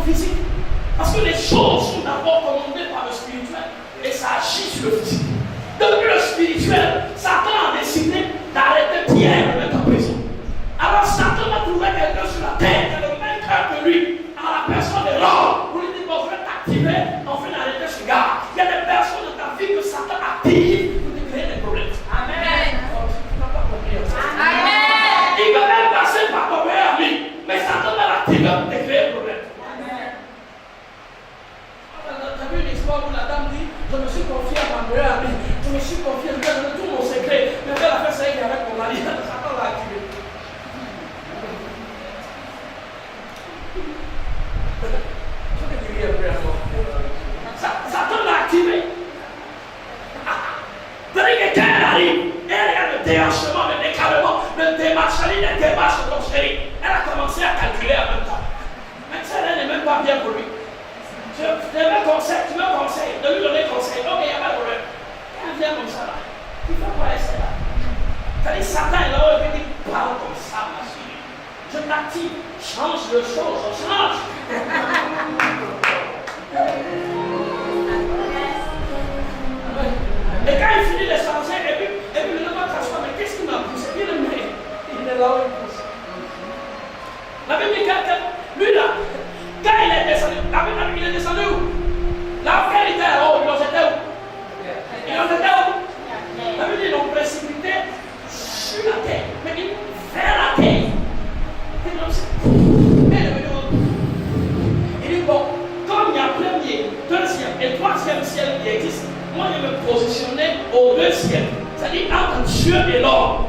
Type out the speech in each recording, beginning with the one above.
physique. Parce que les choses sont d'abord commandées par le spirituel et ça agit sur le physique. Depuis le spirituel, Satan a décidé d'arrêter Pierre et de le mettre en prison. Alors Satan a trouvé quelqu'un sur la terre qui est le même cœur que lui, à la personne de l'homme, pour lui dire bon, je vais t'activer, enfin d'arrêter ce gars. Il y a des personnes dans ta vie que Satan active pour te créer des problèmes. Amen. Tu n'as pas compris. Amen. Il va même passer par ton meilleur ami, mais Satan va l'activer pour te créer des problèmes. Tu as vu l'histoire où la dame dit je me suis confié à ma meilleure amie, je me suis confié, je lui ai donné tout mon secret, mais elle a fait ça avec mon mari, Satan l'a activé. Satan l'a activé. C'est-à-dire que quand elle arrive, elle a le déhanchement, le décalement, le démarchage, le démarche de ton chéri. Elle a commencé à calculer en même temps. Mais ça, elle n'est même pas bien pour lui. Tu me conseilles, de lui donner conseil. Donc, il n'y a pas de problème. Elle vient comme ça là. Il faut quoi essayer là. C'est-à-dire Satan est là, il dit parle comme ça, ma chérie. Je t'active, change de chose, change. Et quand il finit les changer, et puis le homme s'assoit, mais qu'est-ce qui m'a poussé? Il est là où il pousse. La Bible dit que lui là, quand il est descendu, il est descendu où? Là, quand il était là-haut, il en était où? Il en était où? La Bible dit qu'ils l'ont précipité sur la terre, mais vers la terre. Il dit bon, comme il y a premier, deuxième et troisième ciel qui existent, moi je vais me positionner au deuxième, c'est-à-dire entre Dieu et l'homme,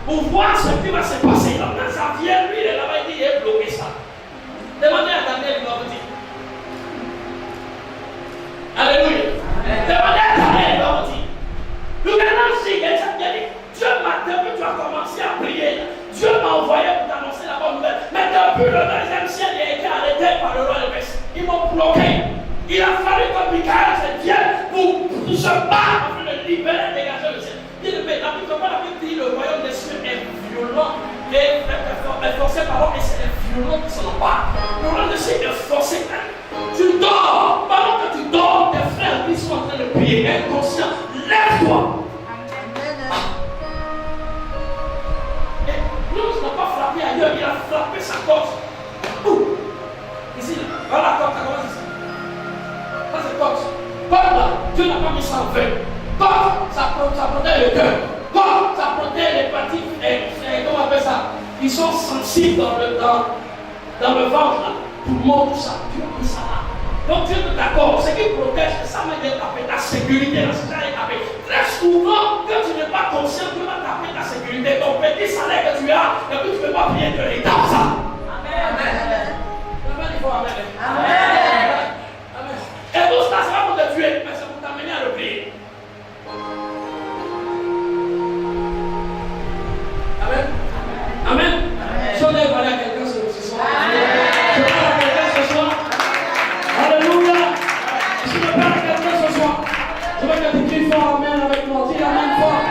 pour voir ce qui va se passer. Donc quand ça vient, lui il est là-bas, il dit il est bloqué ça. Demandez à Daniel, il va vous dire. Alléluia. Demandez à Daniel, il va vous dire. Le maintenant, il dit Dieu m'a depuis tu as commencé à prier. Dieu m'a envoyé pour t'annoncer la bonne nouvelle. Mais depuis le deuxième ciel, il a été arrêté par le roi de Perse. Ils m'ont bloqué. Il a fallu que Michael vienne pour se battre afin de libérer et dégager le ciel. Il dit, mais la Bible dit le royaume des cieux est violent et forcé par l'homme et c'est les violents qui s'en emparent. Le royaume des cieux est forcé. Tu dors. Pendant que tu dors, tes frères qui sont en train de prier, inconscients, lève-toi. Il n'a pas frappé ailleurs, il a frappé sa corde. Ici, voilà la corde, ça commence ici. Ça c'est corde. Corde là, Dieu n'a pas mis ça en feu. Corde, ça protège le cœur. Corde, ça protège les parties, comment on appelle ça? Ils sont sensibles dans le ventre là. Tout le monde, tout ça. Dieu a mis ça là. Donc Dieu est d'accord, ce qui protège, c'est ça m'a tapé ta sécurité, c'est ça est tapé. Très souvent, quand tu n'es pas conscient, Dieu va taper ta sécurité, ton petit salaire que tu as, et puis tu ne peux pas prier que il tape ça. Amen. Amen. Il faut Amen. Amen. Amen. Et tout ça, c'est pas pour te tuer, mais c'est pour t'amener à le prier. Amen. Amen. Amen. Si on est parlé à quelqu'un ce soir. Amen. Je vais te dire fort Amen avec moi. Dis Amen fort.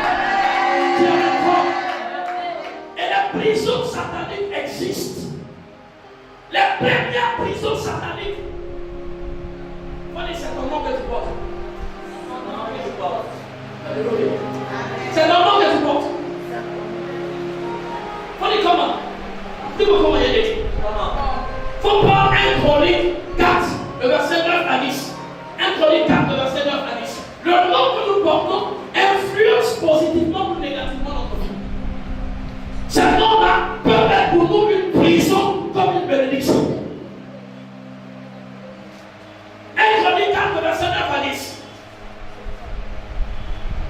Dis Amen fort. Et les prisons sataniques existent. Les premières prisons sataniques. C'est ton nom que tu portes. Alléluia. C'est ton nom que tu portes. Faut dire comment. Dis-moi comment il est dit. Faut prendre 1 Chronique 4, le verset 9 à 10. 1 Chronique 4, le verset 9 à 10. Le nom que nous portons influence positivement ou négativement notre vie. Ce nom-là peut être pour nous une prison comme une bénédiction. 1 Chronique 4, verset 9 à 10.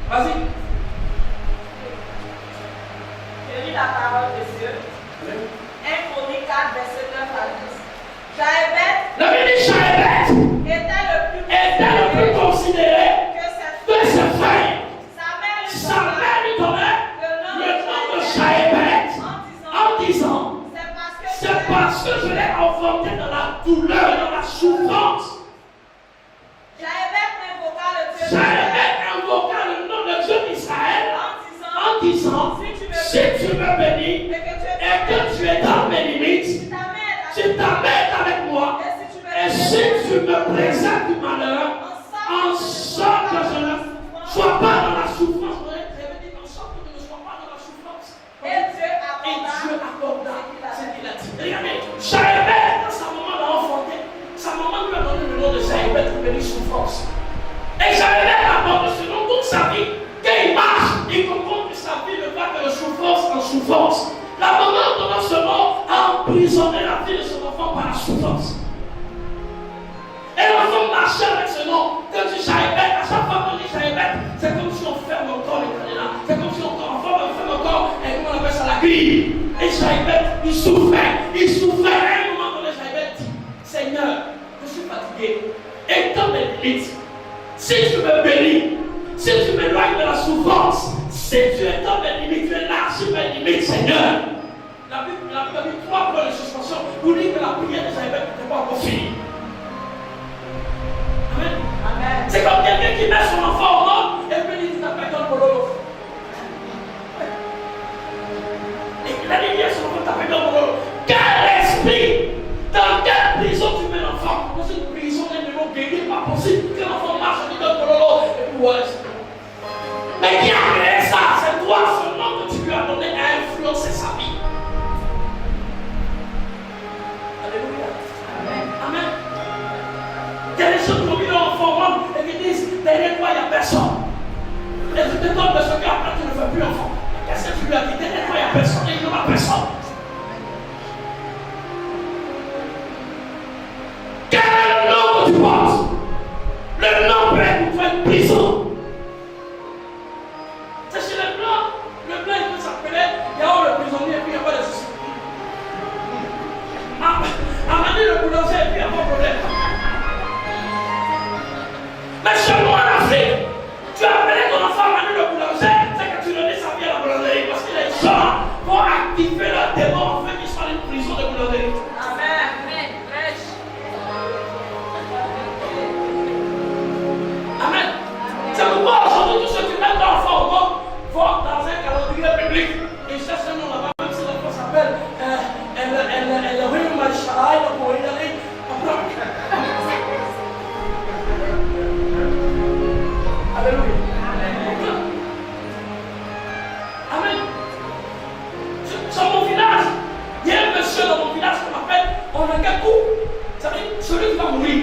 Vas-y. Je lis la parole de Dieu. 1 Chronique 4, verset 9 à 10. Jaébet. La Bible dit Jaébet était le plus considéré de ses frères. Sa mère lui donnait le nom de Jaébet en disant c'est parce que je l'ai enfanté dans la douleur, dans la souffrance. Jaébet invoqua le nom de Dieu d'Israël en disant si tu me bénis et que tu es dans mes limites, tu t'amènes avec moi. tu me préserves du malheur, en sorte que je ne sois pas dans la souffrance. J'avais dit en sorte que je ne sois pas dans la souffrance. Et Dieu accorda ce qu'il a dit. Regardez, Jaébet, dans sa maman l'a enfanté, sa maman lui a donné le nom de Jaébet qui veut dire souffrance. Et Jaébet aborde ce nom toute sa vie. Quand il marche, il comprend que sa vie ne va que de souffrance en souffrance. La maman, donnant ce nom, a emprisonné la vie de son enfant par la souffrance. Et l'enfant marchait avec ce nom. Quand tu Jaébet, à chaque fois qu'on dit Jaébet, c'est comme si on ferme encore les cadenas. C'est comme si on ferme encore, et comment on appelle ça, la grille. Et Jaébet, il souffrait. À un moment donné, Jaébet dit, Seigneur, je suis fatigué. Étends mes limites. Si tu me bénis, si tu m'éloignes de la souffrance, si tu étends mes limites, tu élargis mes limites, Seigneur. La Bible a mis 3 points de suspension pour dire que la prière de Jaébet n'était pas encore finie. Amen. Amen. C'est comme quelqu'un qui met son enfant au monde et puis il t'appelle dans le bololo. Et il a dit à son enfant t'appelle dans le bololo. Quel esprit, dans quelle prison tu mets l'enfant? Dans une prison, les démons guéris, pas possible que l'enfant marche et dit dans le bololo. Et puis ouais. Mais qui a créé ça? C'est toi, ce nom que tu lui as donné à influencer sa vie. Alléluia. Amen. Amen. Il y a des gens qui ont mis leur enfant au monde et qui disent derrière toi il n'y a personne. Et tu te donnes de ce gars, après tu ne fais plus enfant. Qu'est-ce que tu lui as dit? Derrière toi il n'y a personne et il n'y aura personne. Quel est le nom que tu portes? Le nom peut être pour faire une prison. C'est chez le blanc il peut s'appeler Yahoo le prisonnier et puis il n'y a pas de souci. Amani le boulanger et puis il n'y a pas de problème. Mais chez nous en Afrique, tu as appelé ton enfant Manu le boulanger, c'est que tu donnes sa vie à la boulangerie parce que les gens vont activer leur démon afin qu'ils soient dans une prison de boulangerie. Amen. Amen. Amen. C'est pourquoi aujourd'hui tous ceux qui mettent leur enfant au monde vont dans un calendrier public. Ils cherchent un nom là-bas, même si l'enfant s'appelle Alléluia. Amen. Sur mon village, il y a un monsieur dans mon village qu'on appelle Onagaku. Ça veut dire celui qui va mourir.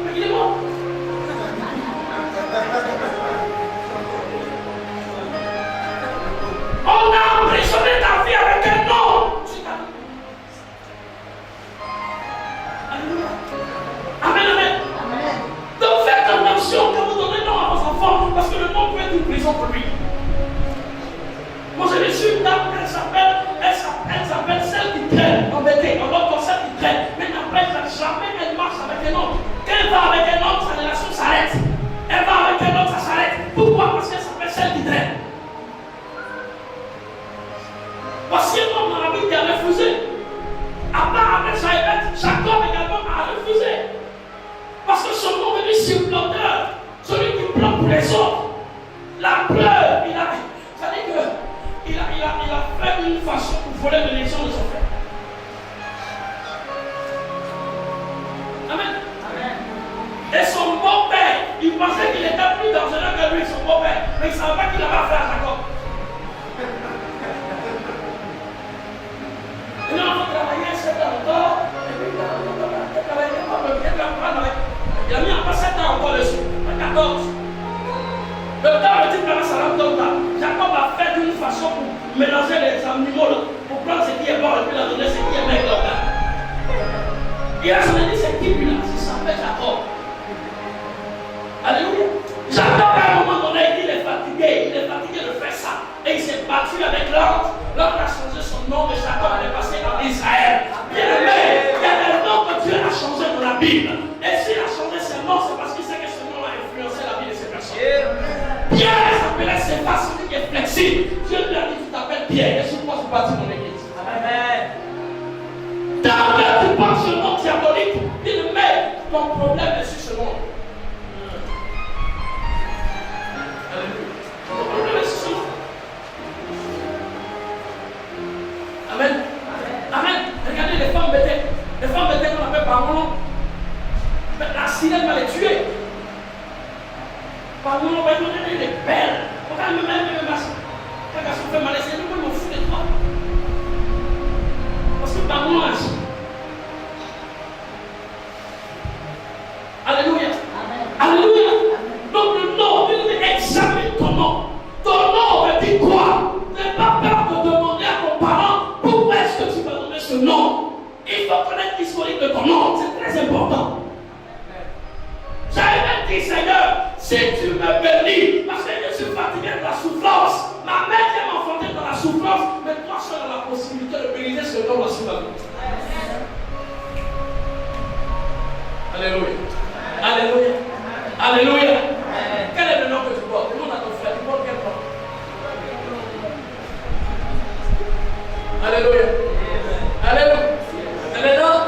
Mais il est mort. On a emprisonné ta vie avec un nom. Alléluia. Amen, amen. Donc faites attention quand vous donnez nom à vos enfants, parce que le nom peut être une prison pour lui. Moi j'ai reçu une dame, elle s'appelle celle qui traîne, embêtée, en mode celle qui traîne. Mais après, jamais elle marche avec un autre. Quand elle va avec un autre, sa relation s'arrête. Elle va avec un autre, ça s'arrête. Pourquoi? Parce qu'elle s'appelle celle qui traîne. Voici un homme dans la Bible qui a refusé. À part avec Jaébet, Jacob également a refusé. Parce que son nom veut dire supplanteur, celui qui plante pour les autres. La preuve, il a fait une façon pour voler l'élection de son frère. Amen. Amen. Et son beau-père, il pensait qu'il était plus dangereux que lui, son beau-père, mais il ne savait pas qu'il avait affaire à Jacob. Et là, on a travaillé 7 ans encore, et puis il a mis encore 7 ans encore dessus, à 14. Le temps me dit que Jacob a fait d'une façon pour mélanger les animaux, pour prendre ce qui est bon et puis la donner ce qui est maigre. Il a dit c'est qui lui là? Il s'appelle Jacob. Alléluia. Jacob à un moment donné, il est fatigué de faire ça. Et il s'est battu avec l'ordre. L'ordre a changé son nom de Jacob, il est passé en Israël. Bien aimé, il y a des noms que Dieu a changé dans la Bible. Et s'il a changé ses noms, c'est parce qu'il sait que ce nom a influencé la vie de ces personnes. Pierre s'appelait Séphas, celui qui est flexible. Dieu lui a dit tu t'appelles Pierre, et sur toi je bâtis mon église. Amen. Tant que tu penses ce nom diabolique, il met ton problème est sur ce nom. Ton problème est sur ce nom. Amen. Amen. Regardez les femmes bêtées qu'on appelle sirène va les tuer. Par nous, on va donner des belles. On va même quand un garçon fait mal, c'est nous qui m'en fout de toi. Parce que par nous, on agit. Alléluia. Alléluia. Donc le nom, il dit examine ton nom. Ton nom veut dire quoi? N'aie pas peur de demander à ton parent pourquoi est-ce que tu vas donner ce nom. Il faut connaître l'historique de ton nom, c'est très important. J'avais même dit, Seigneur, si tu me bénis, parce que je suis fatigué de la souffrance, ma mère qui m'a enfanté dans la souffrance, mais toi, je as la possibilité de bénir ce nom sur ma vie. Alléluia. Alléluia. Alléluia. Quel est le nom que tu portes? Demande à ton frère, tu portes quel nom? Alléluia. Alléluia. Maintenant,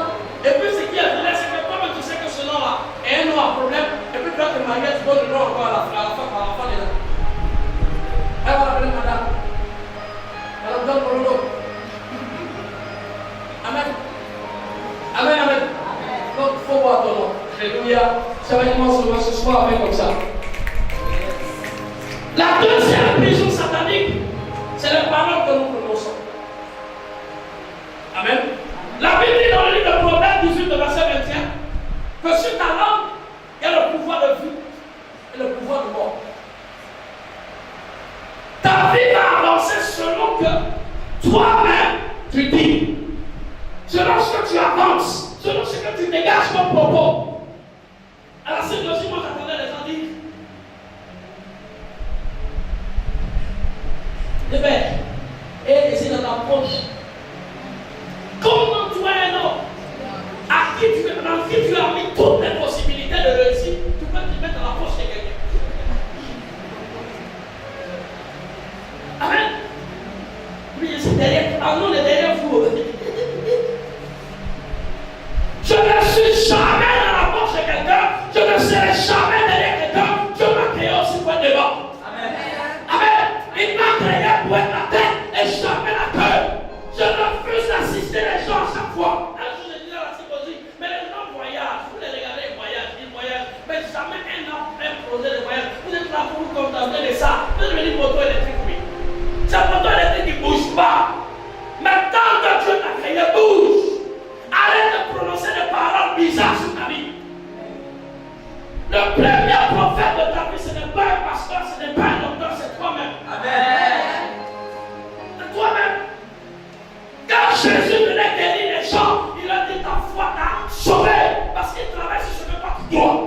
et puis ce qui est vrai, c'est que toi-même tu sais que ce nom-là est un nom à problème, et puis quand tu marié, tu donnes le nom encore à la fin des ans. Elle va l'appeler madame. Elle donne le nom. Amen. Amen, amen. Donc il faut voir ton nom. Alléluia. Ça va être moi ce soir, avec comme ça. La deuxième prison satanique, c'est les paroles que nous prononçons. Amen. La Bible dit dans le livre de Proverbes 18, verset 21, que sur ta langue, il y a le pouvoir de vie et le pouvoir de mort. Ta vie va avancer selon que toi-même tu dis, selon ce que tu avances, selon ce que tu dégages comme propos. À la symbologie, moi j'entendais les gens dire, et c'est dans ta poche. Comment toi un homme dans qui tu as mis toutes les possibilités de réussir, tu peux te mettre dans la poche de quelqu'un. Amen. Oui, je suis derrière. Ah non, les derrière vous. Je ne suis jamais dans la poche de quelqu'un. Je ne serai jamais derrière quelqu'un. Je m'ai créé aussi pour être devant. Amen. Amen. Il m'a créé pour être la tête et jamais la queue. Je refuse d'assister les gens à chaque fois. Un jour, je disais à la psychologie, mais les gens voyagent. Vous les regardez, ils voyagent. Mais jamais un projet de voyage. Vous êtes là pour vous contenter de ça. Vous êtes venu moto électrique, oui. C'est un moto électrique qui ne bouge pas. Mais tant que Dieu t'a créé, bouge. Arrête de prononcer des paroles bizarres sur ta vie. Le premier prophète de ta vie, ce n'est pas un pasteur, ce n'est pas un docteur, c'est toi-même. Amen. C'est toi-même. Quand Jésus venait guérir les gens, il a dit ta foi t'a sauvé parce qu'il travaille sur ce que toi tu crois.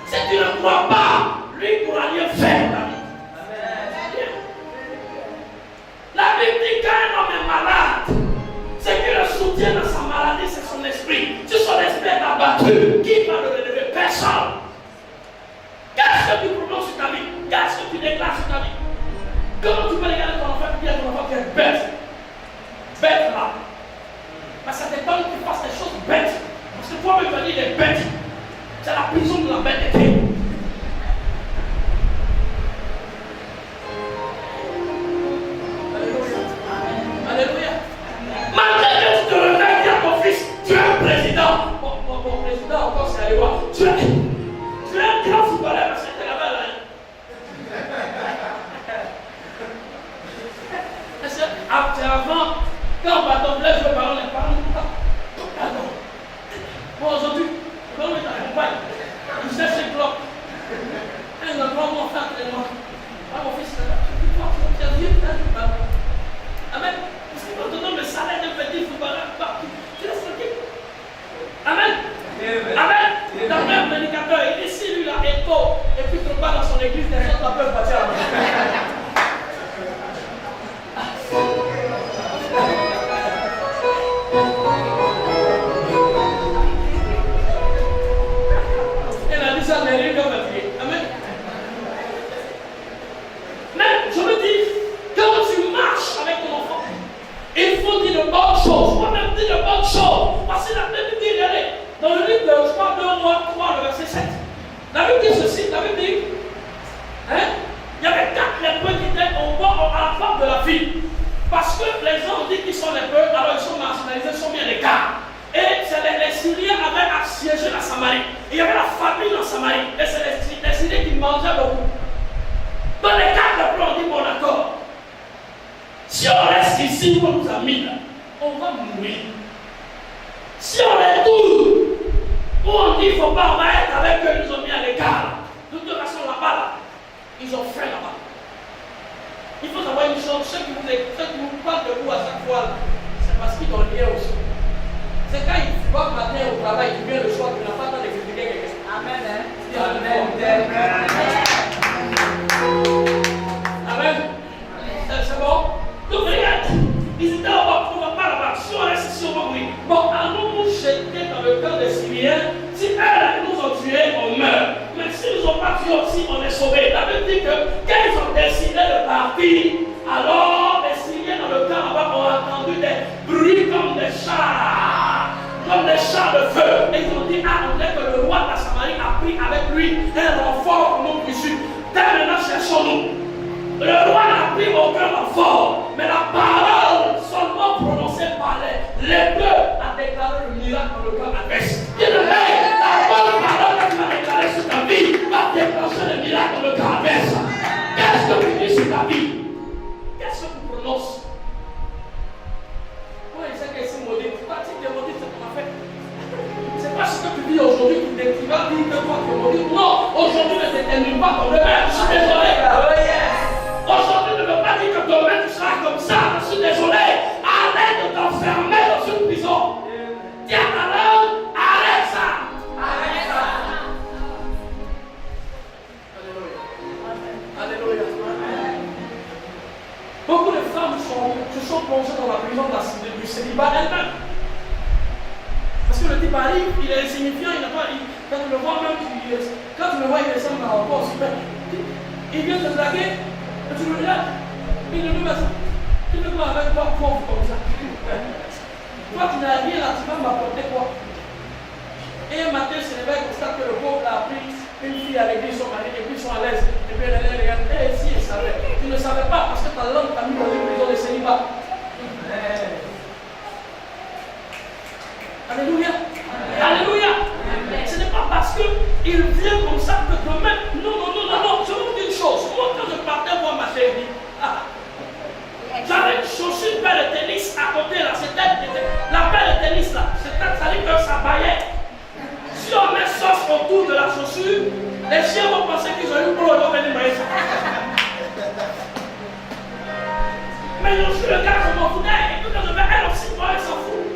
Si tu ne crois pas, lui ne pourra rien faire dans ta vie. Amen. La Bible dit qu'un homme est malade, ce qui le soutient dans sa maladie, c'est son esprit. Si son esprit est abattu, qui va le relever? Personne. Qu'est-ce que tu prononces sur ta vie? Qu'est-ce que tu déclares sur ta vie? Comment tu peux regarder ton enfant et dire à ton enfant qui est bête? Bête là. Mais ça t'étonne que tu fasses des choses bêtes. Parce que toi-même tu as dit des bêtes. C'est la prison de la bêteté. Alléluia. Alléluia. Malgré que tu te réveilles, dis à ton fils, tu es un président. Bon, président, encore c'est allé voir. Tu es un grand footballeur, parce que tu es là-bas là. Est-ce que avant, quand on va tomber, je vais parler, pardon. Bon, aujourd'hui, comment il t'accompagne? Il cherche ses cloques. Un grand mon frère, ah, mon fils, tu as Dieu, amen. Parce que quand on donne le salaire d'un petit footballeur, tu laisses l'équipe. Amen. Amen. Dans le prédicateur, il dit si lui là est tôt, et puis tu vas dans son église, les autres peuvent passer à la Amen. Mais je me dis, quand tu marches avec ton enfant, il faut dire de bonnes choses. Il faut même dire de bonnes choses. Parce que la Bible dit, regardez, dans le livre de, je crois, 2 mois, 3, le verset 7. La Bible dit ceci, la Bible dit, il y avait 4 lépreux qui étaient au bord, à la porte de la ville. Parce que les gens ont dit qu'ils sont lépreux, alors ils sont marginalisés, ils sont mis à l'écart. Et les Syriens avaient assiégé la Samarie. Il y avait la famille en Samarie. Et c'est les Syriens qui mangeaient beaucoup. Dans les 4 plans, on dit bon d'accord. Si on reste ici, on nous a mis là, on va mourir. Si on est tous, où on dit qu'il ne faut pas, on va être avec eux, ils nous ont mis à l'écart. De toute façon, là-bas, là, ils ont faim là-bas. Il faut savoir une chose, ceux qui vous parlent de vous à chaque fois, c'est parce qu'ils ont rien aussi. C'est quand il va matin au travail, il vient le soir, il n'a pas le temps de critiquer quelqu'un. Amen. Amen. C'est bon? Donc regarde, ils étaient on va pas là-bas. Si on reste ici, on va mourir. Bon, allons nous jeter dans le camp des Syriens. Si eux nous ont tués, on meurt. Mais s'ils nous ont pas tués aussi, on est sauvés. Ça veut dire que quand ils ont décidé de partir, alors les Syriens dans le camp là-bas ont entendu des bruits comme des chars. Comme des chars de feu. Et ils ont dit, on dirait que le roi de la Samarie a pris avec lui un renfort pour nous poursuivre. Maintenant, cherchons-nous. Le roi n'a pris aucun renfort, mais la parole seulement prononcée par les peuples a déclaré le miracle dans le camp adverse. Bien-aimé, la bonne parole que tu vas déclarer sur ta vie va déclencher le miracle dans le camp adverse. Qu'est-ce que tu dis sur ta vie? Qu'est-ce que tu prononces? Oui, c'est que c'est maudit. Toi, tu es maudit, c'est ton affaire. C'est pas ce que tu dis aujourd'hui qui va dire que toi tu es maudit. Non, aujourd'hui ne t'éternise pas ton demain. Je suis désolé. Aujourd'hui ne veut pas dire que demain tu seras comme ça. Je suis désolé. Arrête de t'enfermer dans une prison. Tiens ta langue, arrête ça. Arrête ça. Alléluia. Alléluia. Beaucoup de femmes se sont plongées dans la prison du célibat elles-mêmes. Parce que le type arrive, il est insignifiant, il n'a pas. Quand tu le vois même, quand tu le vois, il descend dans le port super. Il vient te draguer. Tu le regardes, il ne veut pas ça. Tu veux quoi avec toi pauvre comme ça? Toi tu n'as rien là, tu vas m'apporter quoi? Et un matin, je se réveille, constate que le pauvre a pris une fille à l'église, son mari, et puis ils sont à l'aise. Et puis elle regarde, si elle savait. Tu ne savais pas parce que ta langue t'a mis dans une prison de célibat. Alléluia. Alléluia. Ce n'est pas parce qu'il vient comme ça que demain. Non. Je vais vous dire une chose. Moi, quand je partais voir ma chérie, j'avais une chaussure, une paire de tennis à côté là. C'était la paire de tennis là. Ça dit que ça baillait. Si on met sauce autour de la chaussure, les chiens vont penser qu'ils ont eu pour leur venir manger ça. Mais je suis le gars qui m'en foutait. Et puis quand je vais, elle aussi, moi, elle s'en fout.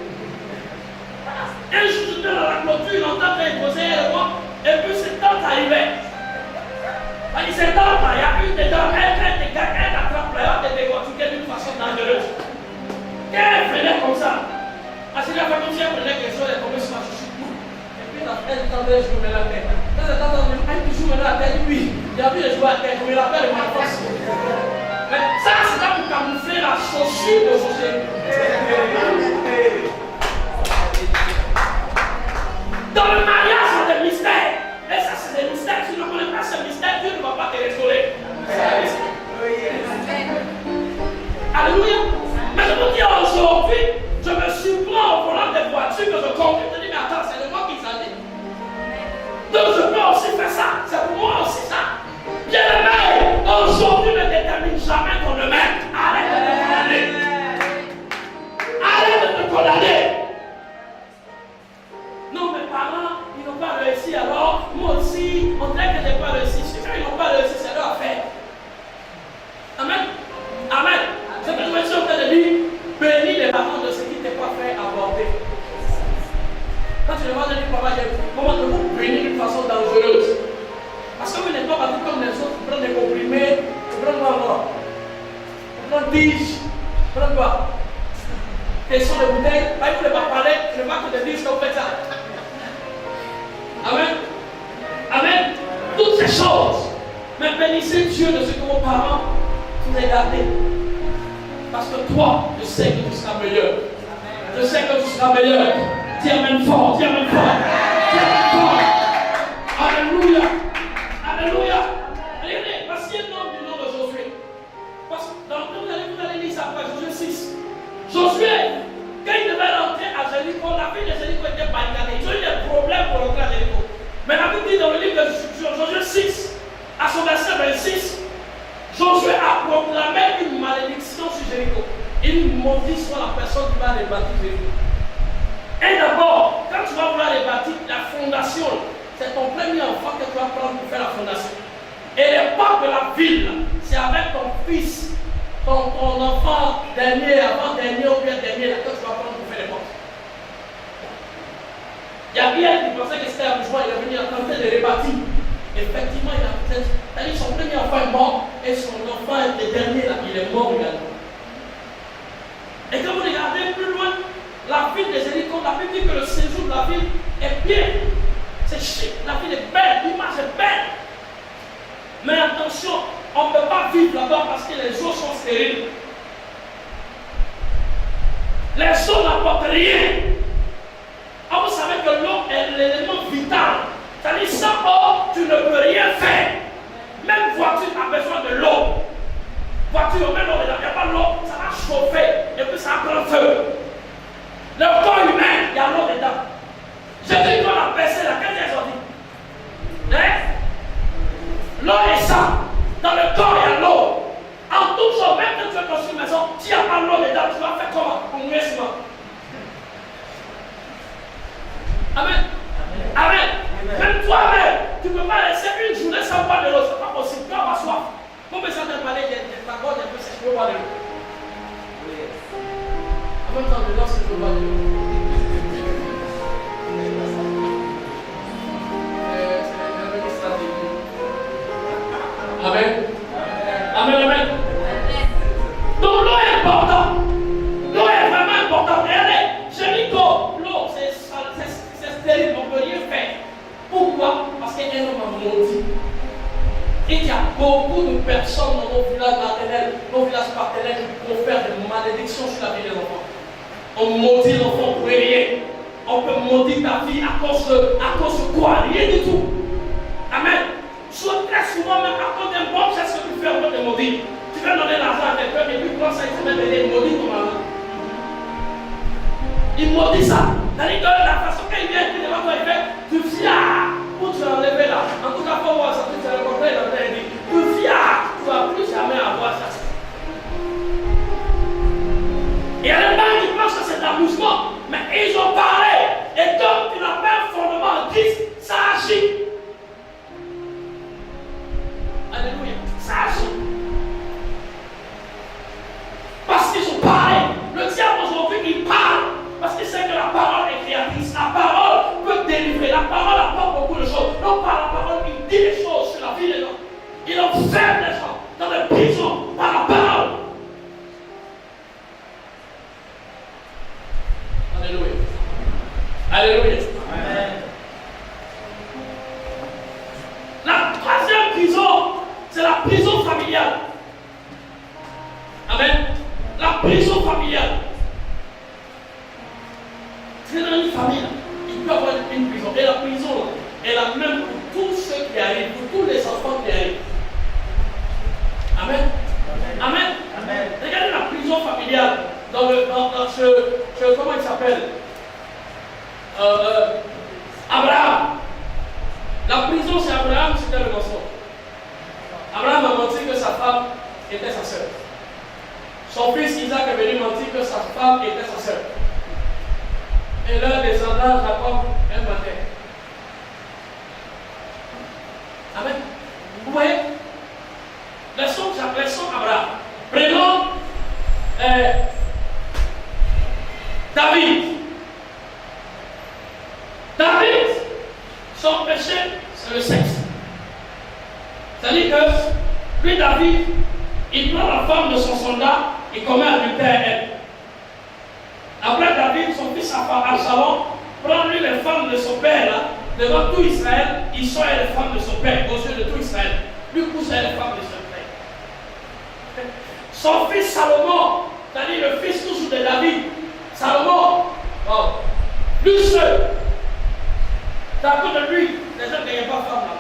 Un jour, j'étais dans la clôture, il entend qu'elle posait le moi, et puis cette tante arrivait. Il dit, cette tante, il y a une dedans, elle attrape la haute et décortiquée d'une façon dangereuse. Elle venait comme ça. Parce que la famille, elle prenait quelque chose, elle tombait sur ma chaussure. Et puis, elle tendait les jouer la tête. Quand elle tendait, elle qui joue la tête, oui, il a vu les jouer la tête, comme il appelle le malface. Mais ça, c'est là pour camoufler la chaussure de José. Dans le mariage, il y a des mystères. Et ça, c'est des mystères. Si tu ne connais pas ce mystère, Dieu ne va pas te restaurer. Alléluia. Mais je vous dis aujourd'hui, je me surprends au volant des voitures que je conduis. Je dis, mais attends, c'est le moi qui s'en dit. Donc je peux aussi faire ça. C'est pour moi aussi ça. Bien-aimé, aujourd'hui ne détermine jamais ton demain. Arrête de te condamner. Arrête de te condamner. Non, mes parents, ils n'ont pas réussi, alors moi aussi, on dirait que je n'ai pas réussi. C'est quand ils n'ont pas réussi, c'est leur affaire. Amen. Amen. C'est que je me suis en train de dire, bénis les parents de ce qui t'est pas fait aborder. Quand tu demandes à dire, papa, comment te vous bénir d'une façon dangereuse? Parce que vous n'êtes pas battu comme les autres, vous prenez des comprimés, vous prenez quoi encore? Vous prenez tige, vous prenez quoi? Question de bouteille, là, il ne voulait pas parler, je ne vais pas te dire ce que vous faites ça. Amen. Amen. Toutes ces choses. Mais bénissez Dieu de ce que vos parents vous aient gardé. Parce que toi, je sais que tu seras meilleur. Je sais que tu seras meilleur. Dis amen fort, dis amen fort. Dis amen fort. Alléluia. Alléluia. Regardez, voici un homme du nom de Josué. Parce que vous allez lire ça après Josué 6. Josué, quand il devait rentrer à Jéricho, la ville de Jéricho était barricadée. Ils ont eu des problèmes pour rentrer à Jéricho. Josué 6, à son verset 26, Josué a proclamé une malédiction sur Jéricho. Il maudit sur la personne qui va rebâtir Jéricho. Et d'abord, quand tu vas vouloir rebâtir la fondation, c'est ton premier enfant que tu vas prendre pour faire la fondation. Et les portes de la ville, c'est avec ton fils, ton enfant dernier, avant-dernier ou bien dernier, là, que tu vas prendre pour faire les portes. Il y a bien qui pensait que c'était un besoin, il est venu en train de rebâtir. Effectivement, il a peut-être. C'est-à-dire son premier enfant est mort et son enfant le dernier, là, il est mort également. Et quand vous regardez plus loin, la ville de Jéricho, la Bible dit que le séjour de la ville est bien. C'est chic, la ville est belle, l'image est belle. Mais attention, on ne peut pas vivre là-bas parce que les eaux sont stériles. Les eaux n'apportent rien. Ah, vous savez que l'eau est l'élément vital. C'est-à-dire, sans eau, tu ne peux rien faire. Même voiture a besoin de l'eau. Voiture, on met l'eau dedans, il n'y a pas l'eau, ça va chauffer et puis ça prend feu. Le corps humain, il y a l'eau dedans. Jésus, quand on a baissé la qu'est-ce qu'ils ont dit? Hein? L'eau est ça. Dans le corps, il y a l'eau. En toute chose, même quand tu veux construire une maison, s'il n'y a pas l'eau dedans, tu vas faire comment? Pour mouiller souvent. Amen. Amen. Même toi-même, tu ne peux pas laisser une journée sans boire de l'eau. Ce n'est pas possible. Tu vas avoir soif. Comme ça, tu as parlé de ta gorge un peu sèche, tu peux boire de l'eau. En même temps, dedans, c'est pour boire de l'eau. C'est une stratégie. Amen. Amen, amen. Donc l'eau est importante. L'eau est vraiment importante. Regardez, Jéricho, l'eau, c'est stérile, on ne peut rien faire. Pourquoi? Parce qu'un homme a maudit. Il y a beaucoup de personnes dans nos villages maternels, nos villages partenaires qui confèrent des malédictions sur la vie des enfants. On maudit l'enfant pour rien. On peut maudire ta vie à cause de quoi? Rien du tout. Amen. Très souvent, même à cause d'un bon geste que tu fais, on peut te maudire. Tu vas donner l'argent à quelqu'un et puis quand ça, il se met derrière, il maudit ton argent. Il maudit ça. C'est-à-dire que la façon qu'il vient, il devant toi, il fait, tu viens, où tu l'as enlevé là. En tout cas, pour voir ça, tu as rencontré, il a dit, tu viens, tu ne vas plus jamais avoir ça. Et il y a des gens qui pensent que c'est d'amusement, mais ils ont parlé. Et donc, tu n'as pas un fondement en Christ, ça agit. Alléluia, ça agit. Parce qu'ils ont parlé. Le diable aujourd'hui, il parle. Parce qu'il sait que la parole est créatrice. La parole peut délivrer. La parole apporte beaucoup de choses. Donc par la parole, il dit des choses sur la vie des gens. Il observe les gens dans les prisons par la parole. Alléluia. Alléluia. Amen. La troisième prison, c'est la prison familiale. Amen. La prison familiale. C'est dans une famille, il peut y avoir une prison. Et la prison, elle a même pour tous ceux qui arrivent, pour tous les enfants qui arrivent. Amen. Amen. Amen. Regardez la prison familiale dans ce comment il s'appelle Abraham. La prison, c'est Abraham, c'était le mensonge. Abraham a menti que sa femme était sa sœur. Son fils Isaac est venu mentir que sa femme était sa sœur. Et leur descendant, Jacob, un matin. Amen. Vous voyez? Laissons Abraham. Prenons David. David, son péché, c'est le sexe. C'est-à-dire que lui, David, il prend la femme de son soldat et commet adultère à elle. Après David, son fils Absalom, prend lui les femmes de son père là, devant tout Israël, il sort les femmes de son père, aux yeux de tout Israël. Lui pousse les femmes de son père. Son fils Salomon, c'est-à-dire le fils toujours de David, Salomon, lui seul, c'est à cause de lui, les gens ne gagnaient pas femme là.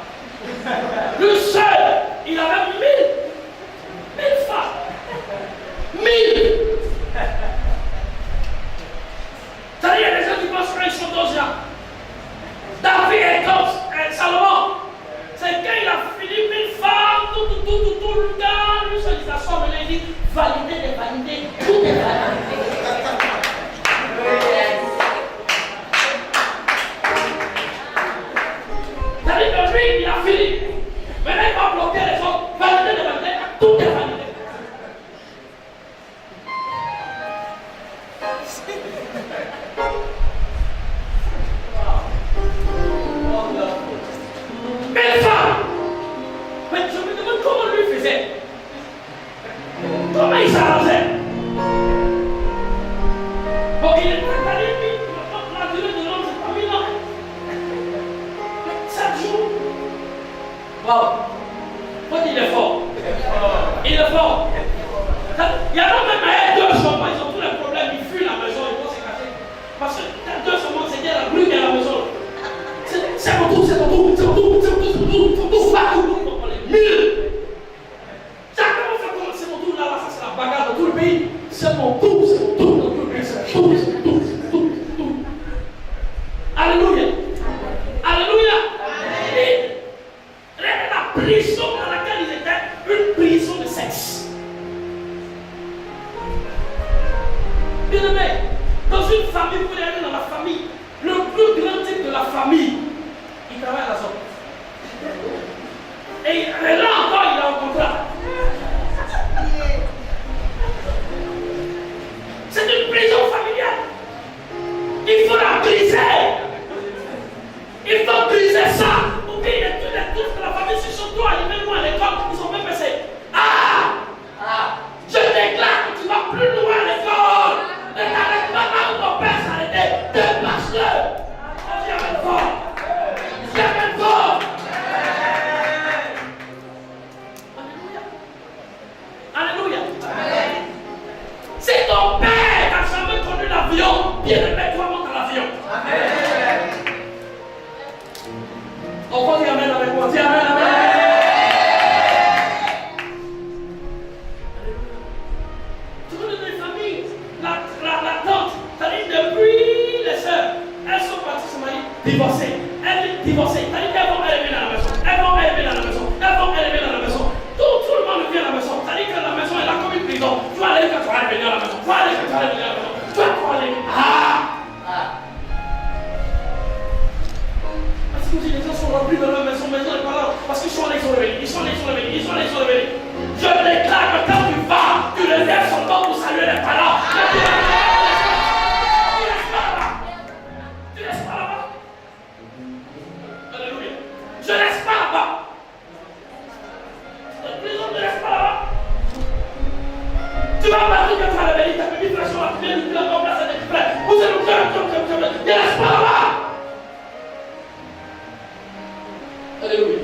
Lui seul, il avait 1000 femmes. 1000. C'est-à-dire, il y a des gens qui pensent qu'ils sont 12 ans. David et Salomon, Faut dire il est fort. Il est fort. Il y a même deux chambres, ils ont tous les problèmes, ils fuient la maison, ils vont se cacher. Parce que quand deux chambres, c'est dire la bruit qui est à la maison. C'est mon tour, c'est mon tour, c'est mon tour, c'est mon tour, c'est mon tour, c'est mon tour, on les mille. Chacun va faire comment c'est mon tour, là, ça c'est la bagarre de tout le pays. C'est mon tour, c'est mon tour, dans tout le pays, c'est mon tour, c'est mon tour, c'est mon tour, c'est mon tour. Alléluia. Alléluia. Et la prison dans laquelle ils étaient, une prison de sexe. Bien aimé, dans une famille, vous pouvez aller dans la famille, le plus grand type de la famille, il travaille à la zone. Et là encore, il a un contrat. C'est une prison familiale. Il faut la briser. Il faut briser ça. Oublie tous de la famille, si sont toi, ils même moi à l'école, ils sont même passés. Je déclare que tu vas plus loin à l'école. Ne t'arrête pas là où ton père s'est arrêté. Dépasse-le. Viens fort. Viens fort. Alléluia. Alléluia. Si ton père n'a jamais connu l'avion, bien aimé, toi monte dans l'avion. Amen. On va dire amen avec moi. Dis amen, amen. Tu connais les familles, la tante, c'est-à-dire depuis les sœurs, elles sont parties se marier, divorcées. Elles sont divorcées, c'est-à-dire qu'elles vont élever dans la maison. Elles vont élever dans la maison. Elles vont élever dans la maison. Tout le monde vient à la maison. C'est-à-dire que la maison est là comme une prison. Tu vas aller quand tu vas revenir à la maison. Tu vas aller quand tu vas revenir à la maison. Tu vas aller. Parce que les gens sont remplis dans leur maison n'est pas là. Parce qu'ils sont allés, ils sont réveillés. Ils sont allés, ils sont réveillés. Ils sont allés, ils sont réveillés. Je déclare que quand tu vas, tu relèves son nom pour saluer les parents. Tu restes pas là-bas. Tu restes pas là-bas. Alléluia. Je reste pas là-bas. La prison ne reste pas là-bas. Tu vas partir quand tu vas réveiller ta petite fraction, tu viens de la place à tes frères. Vous êtes le cœur, ne reste pas là-bas. Alléluia.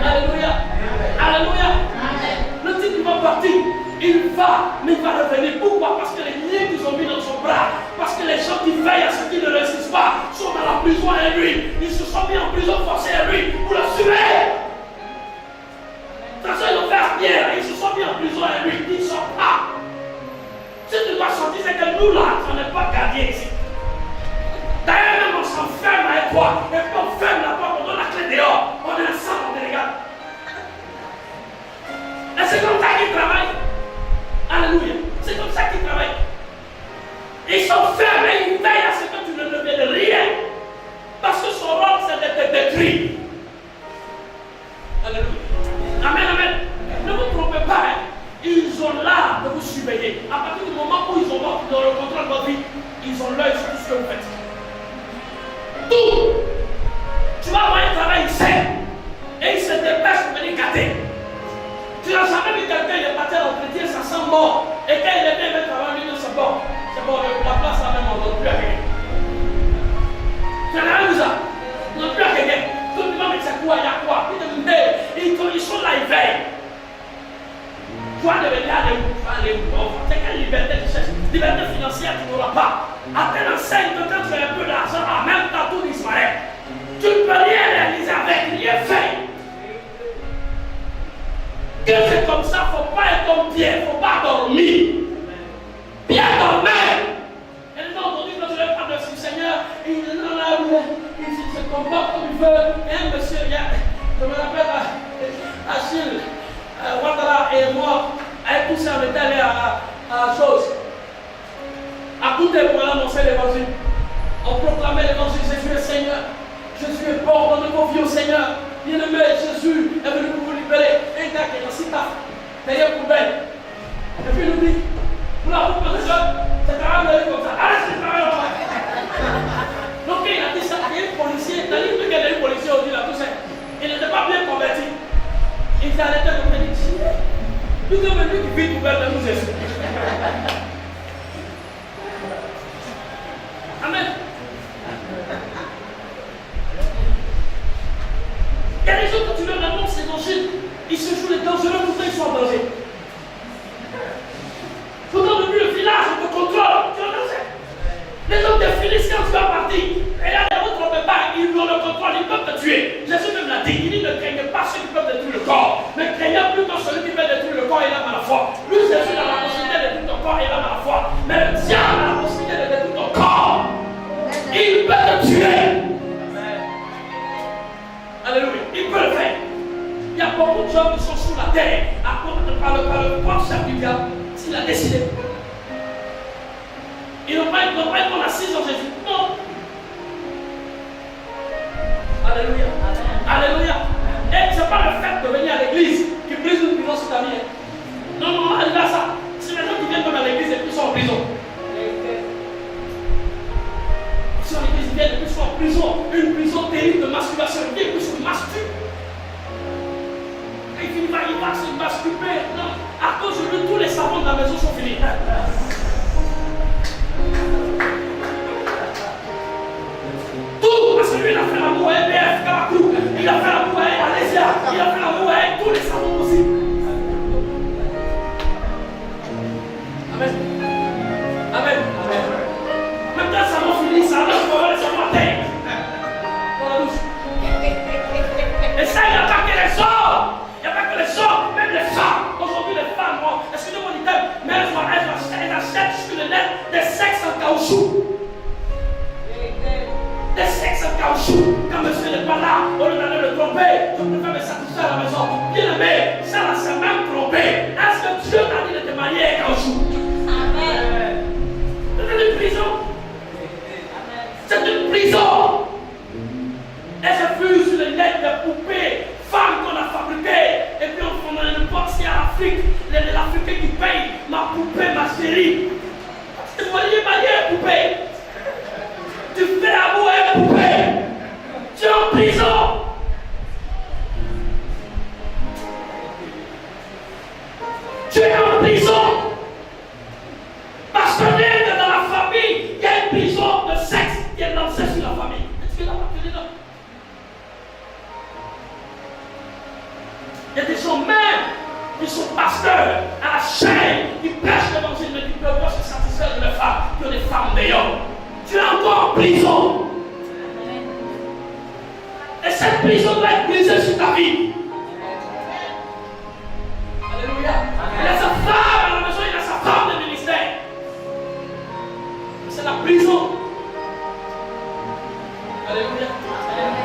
Alléluia. Alléluia. Le type va partir. Il va, mais il va revenir. Pourquoi? Parce que les liens qu'ils ont mis dans son bras, parce que les gens qui veillent à ce qu'ils ne réussissent pas sont dans la prison à lui. Ils se sont mis en prison forcée à lui pour le tuer. De toute façon, ils ont fait la pierre. Ils se sont mis en prison à lui. Ils ne sortent pas. Si tu dois sortir, c'est que nous là, on n'est pas gardés ici. D'ailleurs, même on s'enferme avec toi. Et puis on ferme la porte, on donne la clé dehors. On est ensemble, on te regarde. Et c'est comme ça qu'ils travaillent. Alléluia. C'est comme ça qu'ils travaillent. Ils sont fermés, ils veillent à ce que tu ne deviennes rien. Parce que son rôle, c'est de te détruire. Alléluia. Amen, amen. Ne vous trompez pas. Hein. Ils ont l'art de vous surveiller. À partir du moment où ils ont dans le contrôle de votre vie, ils ont l'œil sur tout ce que vous faites. Tout. Tu vas avoir un travail sain. Et ils se dépêchent pour venir gâter. Tu n'as jamais vu quelqu'un, il est parti à l'entretien, ça sent mort. Et quand il est bien mettre avant lui, c'est bon. C'est bon, la place là même, on ne donne plus à quelqu'un. Tu n'as rien vu ça. On ne donne plus à quelqu'un. Tout le monde dit c'est quoi, il y a quoi. Ils sont là, ils veillent. Tu vas devenir aller où? Tu vas aller où? C'est quelle liberté tu cherches? Liberté financière, tu n'auras pas. À tel enseigne que quand tu as un peu d'argent, en même temps tout disparaît. Tu ne peux rien réaliser avec, rien faire. Que c'est comme ça, il ne faut pas être comme Pierre, il ne faut pas dormir. Bien dormir. Et les gens aujourd'hui, quand je leur parle du Seigneur, il se comporte comme il veut. Et un monsieur, je me rappelle, Achille, Ouattara et moi, avec tous ces on était allés à chose. À tout des points, on annonçait l'évangile. On proclamait l'évangile, Jésus est Seigneur. Jésus est mort, donnez vos vies au Seigneur. Bien-aimé, Jésus est venu pour vous libérer. Un gars qui est dans cette taf, derrière la poubelle. Et puis il nous dit, vous la vous pensez, c'est pas grave d'aller comme ça. Allez, c'est pas grave. Donc il a dit ça, il y a un policier, il a dit qu'il y a un policier aujourd'hui là, tout ça. Il n'était pas bien converti. Il s'est arrêté de me dire, nous sommes venus qui vit ouvert de nous Jésus. Amen. Il y a des gens que tu leur annonces, ils n'ont tuer. Alléluia. Il peut le faire. Il y a beaucoup de gens qui sont sous la terre par le propre chef du diable. S'il a décidé. Ils n'ont pas une bonne assise en Jésus. Non. Alléluia. Alléluia. Et ce n'est pas le fait de venir à l'église qui brise une prison sur ta vie. Non, non, arrive à ça. C'est les gens qui viennent même à l'église et puis sont en prison. Ils sont à l'église, ils viennent et puis sont en prison. Une prison terrible de masturbation. Ils viennent et puis se masturbent. Et il va se masturber. Non, à cause de lui, tous les savons de la maison sont finis. Tout, parce que lui, il a fait l'amour à EBF, Kamakou. Il a fait l'amour à Alésia. Il a fait l'amour à tous les savons possibles. Amen. Amen. Amen. Maintenant, ça m'a fini, ça va les savons à terre. Dans la douche. Et ça, il a attaqué les hommes. Il n'y a pas que les hommes, même les femmes. Aujourd'hui, les femmes, excusez-moi du terme, mais elles achètent sur le net des sexes en caoutchouc. Des sexes en caoutchouc. Quand monsieur n'est pas là, au lieu d'aller le tromper, je préfère me satisfaire à la maison. Bien aimé, ça là, c'est même trompé. Est-ce que Dieu t'a dit de te marier en caoutchouc? Amen. C'est une prison. C'est une prison. Et j'ai vu sur le net des poupées, femmes qu'on a fabriquées. Et puis on a une box ici à l'Afrique. L'Africain qui paye ma poupée, ma chérie. Tu voyais marier une poupée. Tu fais l'amour à une poupée. Tu es en prison. Tu es en prison. Parce que dans la famille, il y a une prison de sexe qui est lancée sur la famille. Et tu es là, tu es là. Il y a des gens même qui sont pasteurs à la chaîne, qui prêchent l'évangile, mais qui ne peuvent pas se satisfaire de leurs femmes, qui ont des femmes meilleures. Tu es encore en prison. Et cette prison doit être brisée sur ta vie. Alléluia. Il a sa femme à la maison, il a sa femme de ministère. C'est la prison. Alléluia.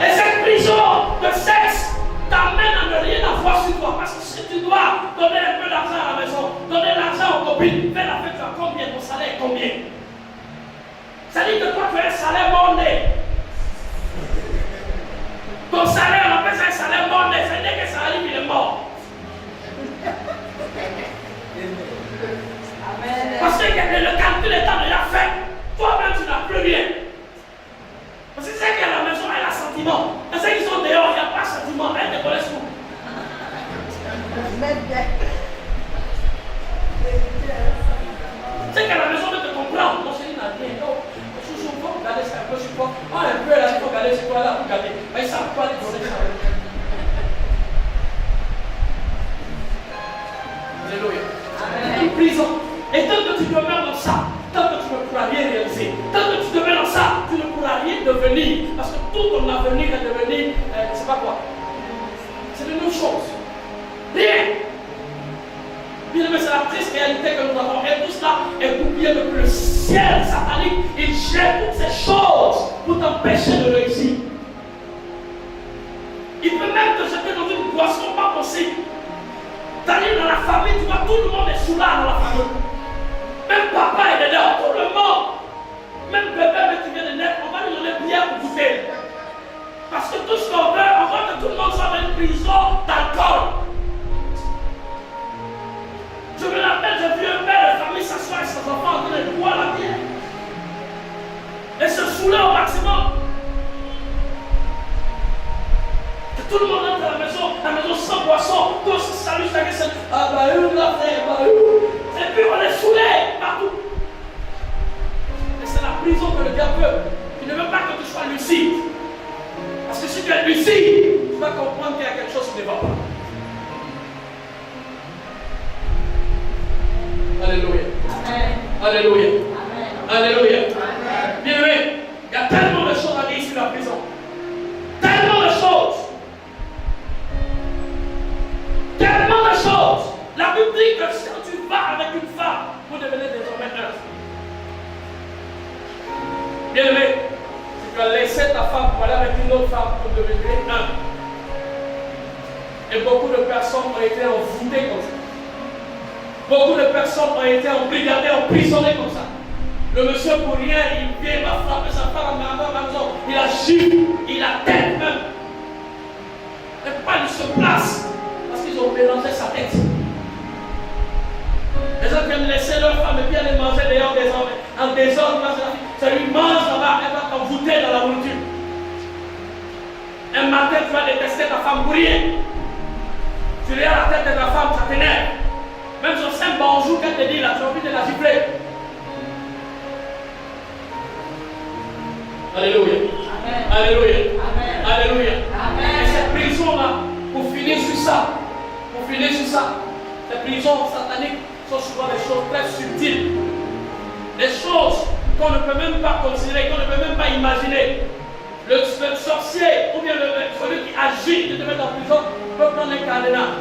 Et cette prison de sexe t'amène à ne rien avoir sur toi. Parce que si tu dois donner un peu d'argent à la maison, donner l'argent aux copines, fais la fête, tu as combien? Ton salaire est combien? Ça dit que toi tu as un salaire monnaie. Ton salaire, on appelle ça un salaire monnaie. Ça veut dire que ça arrive, il est mort. Amen. Parce que le calcul étant déjà fait, toi-même tu n'as plus rien. Parce que c'est qu'à la maison, elle a sentiment. Et ceux qui sont dehors, il n'y a pas de sentiment. Elle te connaît tout. C'est qu'à la maison, elle te comprend. Mon chéri n'a rien. Non, il faut regarder ça un peu sur toi. Ah, un peu là, il faut regarder sur toi là, pour regarder. Mais ils ne savent pas les donner ça. Alléluia. C'est une prison. Et tant que tu demeures dans ça, tant que tu ne pourras rien réaliser, tant que tu demeures dans ça, tu ne pourras rien devenir. Parce que tout ton avenir est devenir, c'est pas quoi. C'est de nos choses. Rien. Bien aimé, c'est la triste réalité que nous avons. Et tout cela est oublié depuis le ciel satanique. Il gère toutes ces choses pour t'empêcher de réussir. Il peut même te jeter dans une boisson pas possible. C'est-à-dire dans la famille, tu vois, tout le monde est sous là dans la famille. Même papa est dedans, tout le monde. Même bébé qui vient de naître, on va lui donner bière pour goûter. Parce que tout ce qu'on veut, on veut que tout le monde soit dans une prison d'alcool. Je me rappelle, j'ai vu un père de famille s'asseoir avec ses enfants en train de boire la bière. Et se saouler au maximum. Que tout le monde entre à la maison sans boisson, tous se saluent chacun seul. Ah bah où la frère, bah où. Et puis on est saoulés partout. Et c'est la prison que le diable veut. Il ne veut pas que tu sois lucide. Parce que si tu es lucide, tu vas comprendre qu'il y a quelque chose qui ne va pas. Alléluia. Amen. Alléluia. Amen. Alléluia. Amen. Bien aimé, il y a tellement de choses à dire sur la prison. Tellement de choses. Tellement de choses. La Bible dit que quand tu vas avec une femme, vous devenez désormais un. Bien aimé, si tu as laissé laissé ta femme pour aller avec une autre femme pour devenir un. Et beaucoup de personnes ont été envoûtées comme ça. Beaucoup de personnes ont été embrigadées, emprisonnées comme ça. Le monsieur pour rien, il vient, il va frapper sa femme à la maison. Il a gifle, il a tête même. Et pas il se place parce qu'ils ont mélangé sa tête. Les gens qui aiment laisser leur femme et puis aller manger dehors des hommes. En désordre, ça lui mange là-bas, elle va t'envoûter dans la nourriture. Un matin, tu vas détester ta femme pour rien. Tu regardes la tête de ta femme, ça t'énerve. Même son simple bonjour qu'elle te dit là, tu as envie de la gifler. Alléluia. Amen. Alléluia. Amen. Alléluia. Amen. Et cette prison-là, pour finir sur ça, ces prisons sataniques sont souvent des choses très subtiles. Des choses qu'on ne peut même pas considérer, qu'on ne peut même pas imaginer. Le sorcier ou bien celui qui agit de te mettre en prison peut prendre un cadenas.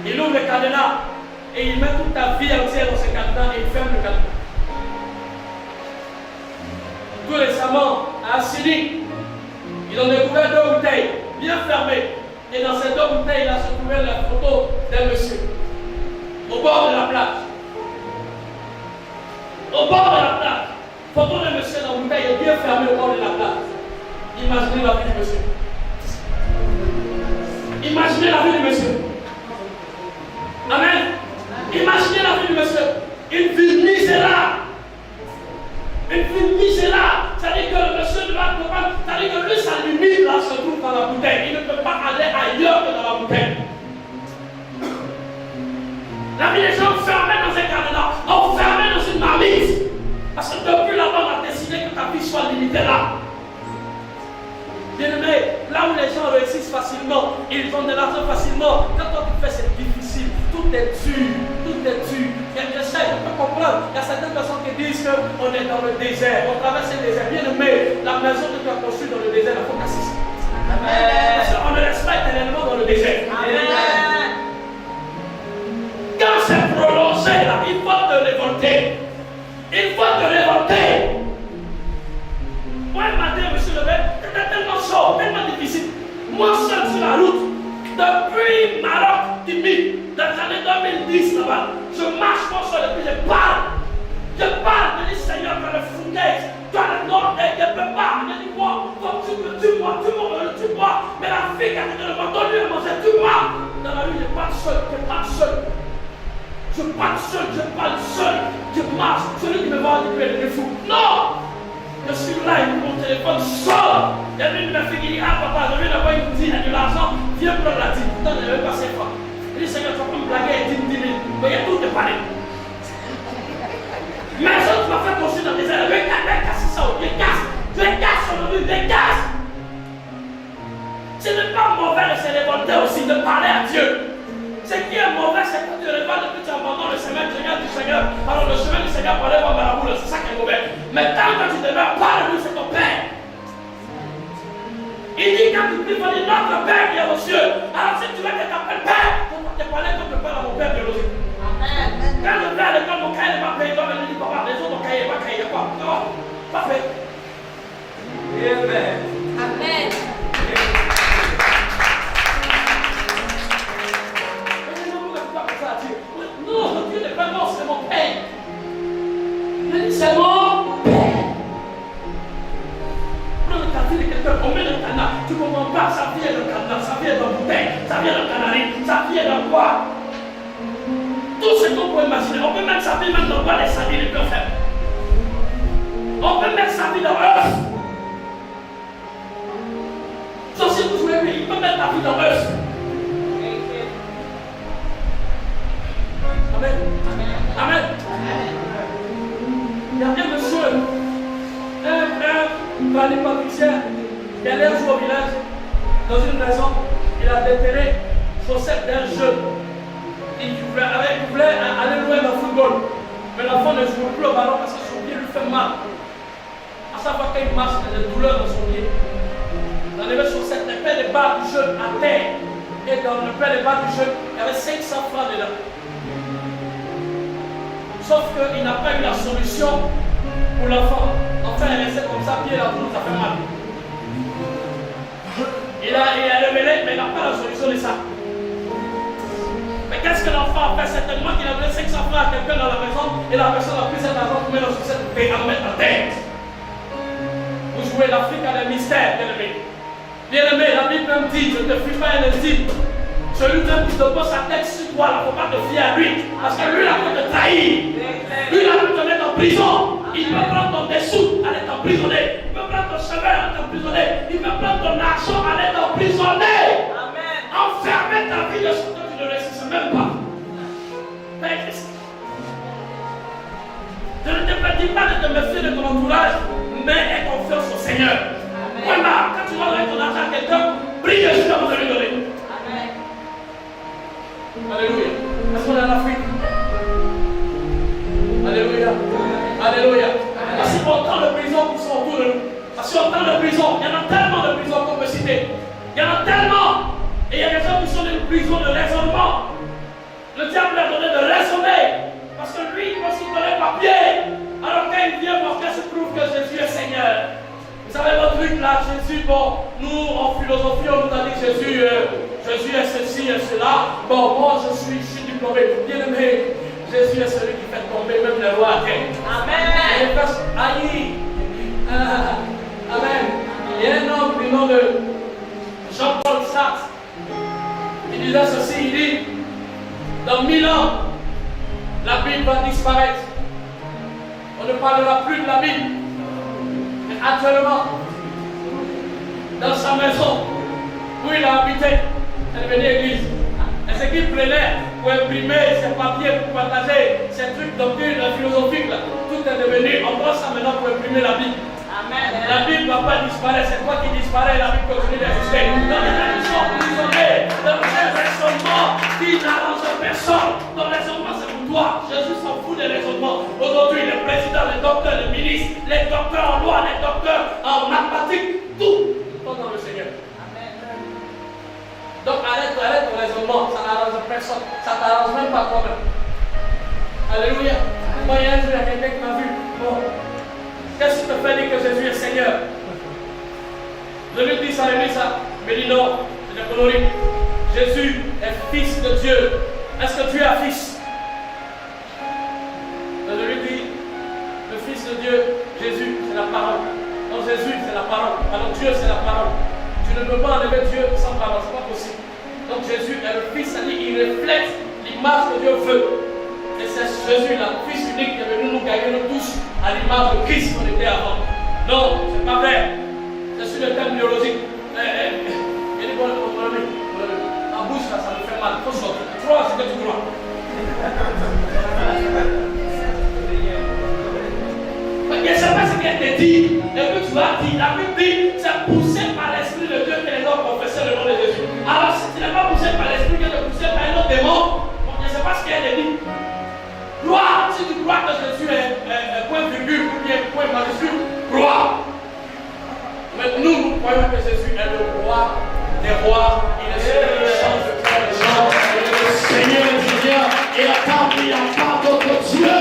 Il ouvre le cadenas et il met toute ta vie entière dans ce cadenas et il ferme le cadenas. Tout récemment, à Assini, ils ont découvert 2 bouteilles bien fermées. Et dans ces 2 bouteilles, là se trouvait la photo d'un monsieur. Au bord de la plage. Au bord de la plage. Photo d'un monsieur dans la bouteille est bien fermée au bord de la plage. Imaginez la vie du monsieur. Imaginez la vie du monsieur. Amen. Imaginez la vie du monsieur. Une vie misérable. Une vie misérable. C'est-à-dire que le monsieur ne va pas. C'est-à-dire que lui, sa limite là se trouve dans la bouteille. Il ne peut pas aller ailleurs que dans la bouteille. La vie des gens enfermés dans un cadenas, enfermés dans une marmite. Parce que depuis là-bas, on a décidé que ta vie soit limitée là. Bien-aimé, là où les gens réussissent facilement, ils ont de l'argent facilement. Quand toi tu fais, c'est difficile. Tout est dur. Tout est dur. J'essaie de comprendre. Il y a certaines personnes qui disent qu'on est dans le désert. On traverse le désert. Bien-aimé, la maison que tu as construite dans le désert, il faut qu'assiste. Amen. On ne reste pas éternellement dans le désert. Amen. Quand c'est prolongé là, il faut te révolter. Il faut te révolter. Moi, un matin, je me suis levé, c'était tellement chaud, tellement difficile. Moi, seul sur la route, depuis Maroc, Tibi, dans les années 2010 là-bas, je marche moi seul et puis je parle. Je parle, je dis Seigneur, tu as le foutaise, tu as le nom, et je ne peux pas. Je dis moi, tu me tue-moi, mais la fille qui a été de moi, donne-lui à manger, tue-moi. Dans la rue, je parle seul, je parle seul. Je parle seul, je marche. Celui qui me voit dit qu'il est fou. Non! Je suis là, il mon téléphone sort. Il y a une de mes filles qui dit, ah papa, je viens d'avoir une dîme, de l'argent, viens prendre la dîme. Pourtant, je ne vais pas cette fois. Il dit, Seigneur, tu vas pas me blaguer et 10 000. Mais il y a tout de parler. Mais ça, tu m'as fait construire dans des airs. Je vais casser ça, je casse sur le mur, je casse. Ce n'est pas mauvais de se révolter aussi, de parler à Dieu. Ce qui est mauvais, c'est quand tu révoltes et que tu abandonnes le chemin du Seigneur. Alors le chemin du Seigneur pour aller voir Marabout, c'est ça qui est mauvais. Mais tant que tu demeures, parle-lui, c'est ton Père. Il dit quand tu pries, il dit notre Père qui est aux cieux. Alors si tu veux que tu t'appelles Père, tu vas te parler comme le Père à mon Père biologique. Amen. Quand je vais à l'école, mon cahier n'est pas payé, il me dit papa, les autres, mon cahier n'est pas payé, quoi. Non, pas fait. Amen. Amen. Non, Dieu n'est pas mort, c'est mon Père. C'est mon Père. Prends le cadenas de quelqu'un, on met le cadenas. Tu ne comprends pas, ça vient de cadenas, ça vient de bouteille, ça vient de canarie, ça vient de quoi? Tout ce qu'on peut imaginer, on peut mettre sa vie même dans le bas des sardines les plus faibles. On peut mettre sa vie dans l'œuf. Sauf si vous voulez, il peut mettre ta vie dans l'œuf. Amen. Amen. Il y a un monsieur, un plénipotentiaire, qui allait jouer au village, dans une maison, il a déterré chaussettes d'un jeune. Il voulait aller loin dans le football. Mais l'enfant ne joue plus au ballon parce que son pied lui fait mal. À chaque fois qu'il marche, il a des douleurs dans son pied. Il a enlevé chaussettes, les paires de bas du jeune à terre. Et dans le paire de bas du jeune, il y avait 500 francs dedans. Sauf qu'il n'a pas eu la solution pour l'enfant. Enfin, il est resté comme ça, pied là, tout ça fait mal. pas la solution de ça. Mais qu'est-ce que l'enfant a fait? Certainement qu'il a donné 500 francs à quelqu'un dans la maison et la personne a pris cet argent pour mettre sur cette paix à mettre en tête. Vous jouez l'Afrique à des mystères, bien-aimé. Bien-aimé, la Bible même dit, je ne te fuis pas un intime. Celui même qui te pose sa tête sur toi, il ne faut pas te fier à lui. Parce que lui, il a pu te trahir. Lui, il a pu te mettre en prison. Il peut prendre ton dessous, aller t'emprisonner. Il peut prendre ton chemin, aller t'emprisonner. Il peut prendre ton argent, aller t'emprisonner. Amen. Enfermer ta vie de ce que tu ne résistes même pas. Je ne te dis pas de te méfier de ton entourage, mais aie confiance au Seigneur. Vraiment, quand tu vas donner ton argent à quelqu'un, prie Jésus avant de lui donner. Amen. Alléluia. Est-ce qu'on est en Afrique? Alléluia. Alléluia. Parce qu'il y a autant de prisons qui sont autour de nous. Parce qu'il y a autant de prisons. Il y en a tellement de prisons qu'on peut citer. Il y en a tellement. Et il y a des gens qui sont dans une prison de raisonnement. Le diable leur a donné de raisonner. Parce que lui, il pense qu'il connaît papier. Alors quand il vient pour qu'il se prouve que Jésus est Seigneur. Vous savez votre truc là, Jésus, bon, nous en philosophie, on nous a dit que Jésus est ceci et cela. Bon, moi je suis diplômé. Bien aimé, Jésus est celui qui fait tomber même les rois à terre. Amen. Aïe. Amen. Il y a un homme du nom de Jean-Paul Sartre. Il disait ceci, il dit, dans 1000 ans, la Bible va disparaître. On ne parlera plus de la Bible. Mais actuellement, dans sa maison, où il a habité, elle est venue à l'église. Et ce qu'il prenait pour imprimer ses papiers, pour partager ses trucs doctrines philosophiques, là, tout est devenu, on prend ça maintenant pour imprimer la Bible. Amen. La Bible ne va pas disparaître, c'est toi qui disparais, la Bible continue d'exister. Dans les gens qui sont prisonniers, dans les raisonnements qui n'arrangent personne. Ton raisonnement, c'est pour toi. Jésus s'en fout des raisonnements. Aujourd'hui, les présidents, les docteurs, les ministres, les docteurs en loi, les docteurs en mathématiques, tout sont dans le Seigneur. Amen. Donc arrête ton raisonnement, ça n'arrange personne. Ça ne t'arrange même pas toi-même. Alléluia. Moi, il y a un jour, il y a quelqu'un qui m'a vu. Bon. Qu'est-ce qui te fait dire que Jésus est Seigneur? Je lui dis ça, il me dit non, c'est des conneries. Jésus est fils de Dieu. Est-ce que tu es un fils? Je lui dis, le fils de Dieu, Jésus, c'est la parole. Non, Jésus, c'est la parole. Alors Dieu, c'est la parole. Tu ne peux pas enlever Dieu sans parole, c'est pas possible. Donc Jésus est le fils, c'est-à-dire qu'il reflète l'image que Dieu veut. Et c'est Jésus, le fils unique, qui est venu nous gagner nous tous à l'image de Christ qu'on était avant. Non, c'est pas vrai. C'est sur le thème biologique. Il dit, bon, en bouche, là, ça me fait mal. Il faut sortir. Crois ce que tu crois. Mais c'est pas ce qu'elle te dit. Et que tu as dit. La Bible dit, c'est poussé par l'Esprit de Dieu que les hommes confessaient le nom de Jésus. Alors, si tu n'es pas poussé par l'Esprit, que tu es poussé par un autre démon, je ne sais pas ce qu'elle te dit. Crois, si tu crois que Jésus est point virgule ou bien point majuscule, crois. Mais nous croyons que Jésus est le roi des rois, il est celui qui change de cœur des gens, il est le Seigneur des Seigneurs, et attends, il n'y a pas d'autre Dieu.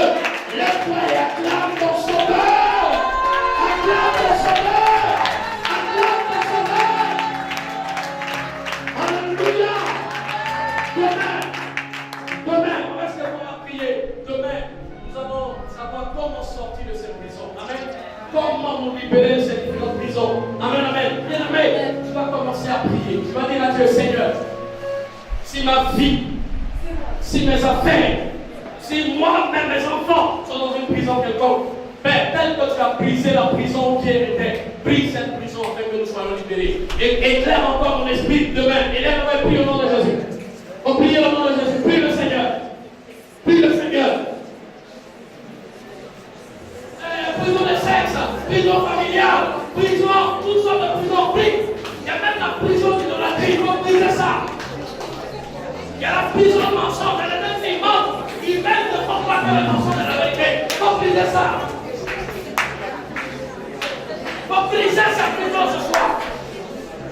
Lève-toi et acclame ton Sauveur. Acclame ton Sauveur. Acclame ton Sauveur. Alléluia. Demain, est-ce qu'on va prier? Demain, nous allons savoir comment sortir de cette prison. Amen. Comment nous libérer de cette prison. Amen, amen. Bien aimé, tu vas commencer à prier. Tu vas dire à Dieu, Seigneur, si ma vie, si mes affaires, si moi-même mes enfants sont dans une prison quelconque, Père, tel que tu as brisé la prison qui était, brise cette prison afin que nous soyons libérés. Et éclaire encore mon esprit demain. Élève-moi, prie au nom de Jésus. On prie au nom de Jésus. Prie le Seigneur. Prie le Seigneur. Prison de sexe, prison familiale, prison, toutes sortes de prisons. Prie. Il y a même la prison qui donne la crise. Il faut briser ça. Il y a la prison de mensonge. Il y a les mêmes qui mentent. Ils même ne font pas que le mensonge de la vérité. Il faut briser ça. Il faut briser sa prison ce soir.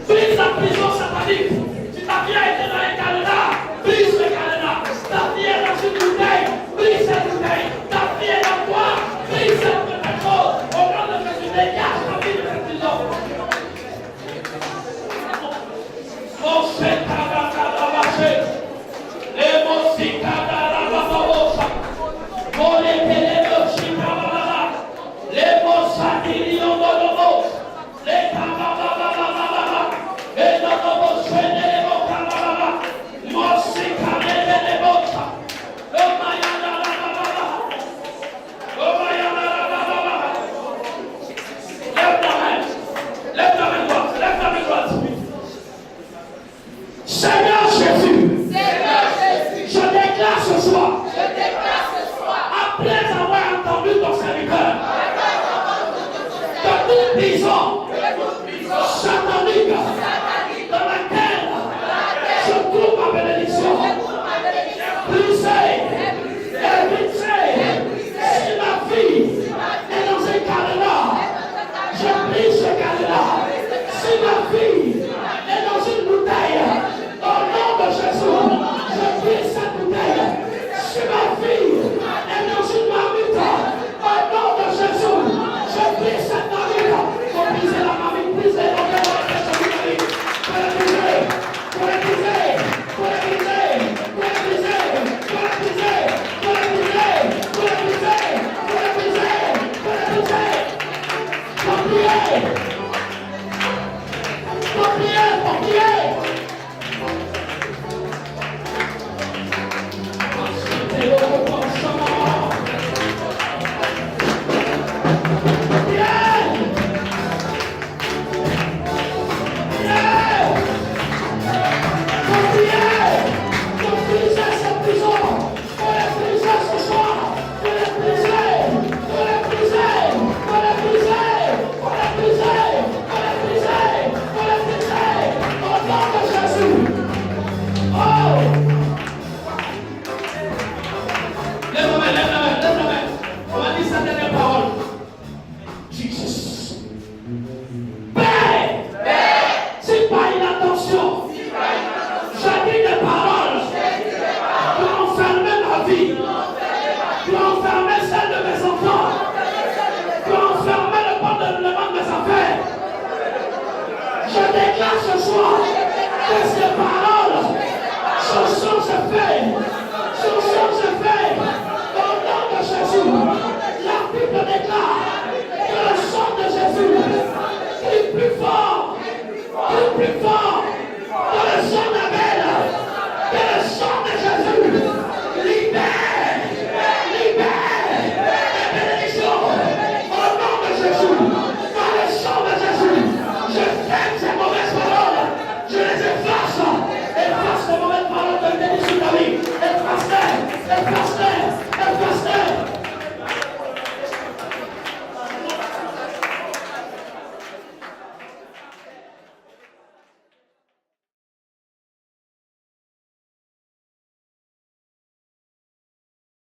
Brise la prison satanique. Si ta vie a été dans les cadenas, brise le cadenas. Ta vie est dans une bouteille, brise cette bouteille. Ta vie est dans toi, brise cette chose. Au nom de Jésus, dégage ta vie de cette prison. Oh, c'est La Bible déclare